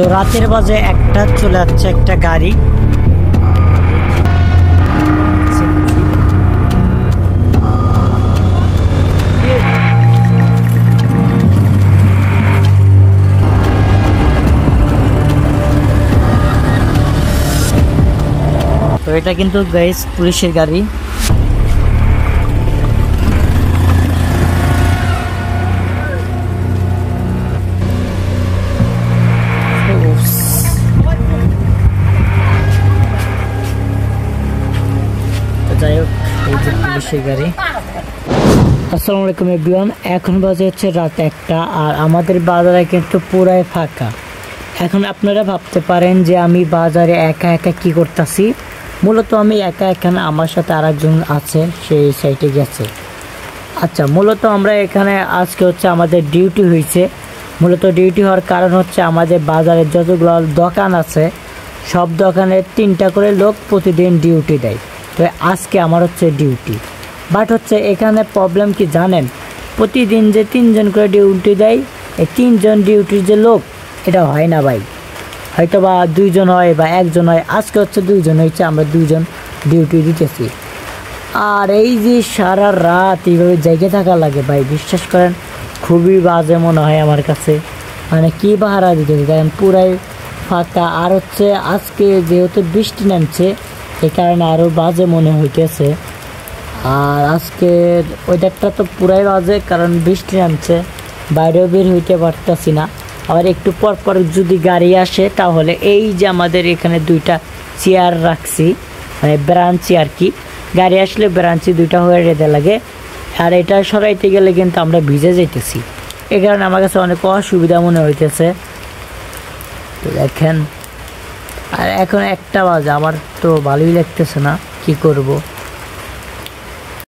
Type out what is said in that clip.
তো রাতের বাজে একটা চলে যাচ্ছে একটা গাড়ি। তো এটা কিন্তু গাইস পুলিশের গাড়ি। যাই হোক, এই যে পুলিশের গাড়ি। আসসালামু আলাইকুম এভরিওয়ান, এখন বাজে হচ্ছে রাত 1টা আর আমাদের বাজারে কিন্তু পুরাই ফাঁকা। এখন আপনারা ভাবতে পারেন যে আমি বাজারে একা একা কি করতেছি। মূলত আমি একা এখানে, আমার সাথে আরেকজন আছে, সেই সাইডে গেছে। আচ্ছা, মূলত আমরা এখানে আজকে হচ্ছে আমাদের ডিউটি হয়েছে। মূলত ডিউটি হওয়ার কারণ হচ্ছে আমাদের বাজারে যতগুলো দোকান আছে সব দোকানে 3টা করে লোক প্রতিদিন ডিউটি দেয়। তো আজকে আমার হচ্ছে ডিউটি, বাট হচ্ছে এখানে প্রবলেম কি জানেন, প্রতিদিন যে 3জন করে ডিউটি দেয়, এই 3জন ডিউটির যে লোক এটা হয় না ভাই। হয়তো বা 2জন হয় বা 1জন হয়, আজকে হচ্ছে 2জন হয়েছে, আমরা 2জন ডিউটি দিতেছি। আর এই যে সারা রাত এইভাবে জেগে থাকা লাগে ভাই, বিশ্বাস করেন খুবই বাজে মনে হয় আমার কাছে। মানে কি পাহারা দিতেছি দেখেন, পুরাই ফাঁকা। আর হচ্ছে আজকে যেহেতু বৃষ্টি নামছে এই কারণে আরও বাজে মনে হইতেছে। আর আজকে ওয়েদারটা তো পুরাই বাজে, কারণ বৃষ্টি নামছে, বাইরেও বের হইতে পারতেছি না। আবার একটু পর পর যদি গাড়ি আসে তাহলে এই যে আমাদের এখানে 2টা চেয়ার রাখছি, মানে ব্রাঞ্চি আর কি, গাড়ি আসলে ব্রাঞ্চি 2টা হয়ে যেতে লাগে। আর এটা সরাইতে গেলে কিন্তু আমরা ভিজে যাইতেছি, এই কারণে আমার কাছে অনেক অসুবিধা মনে হইতেছে। তো দেখেন, আর এখন 1টা বাজে, আমার তো ভালোই লাগতেছে না, কি করব।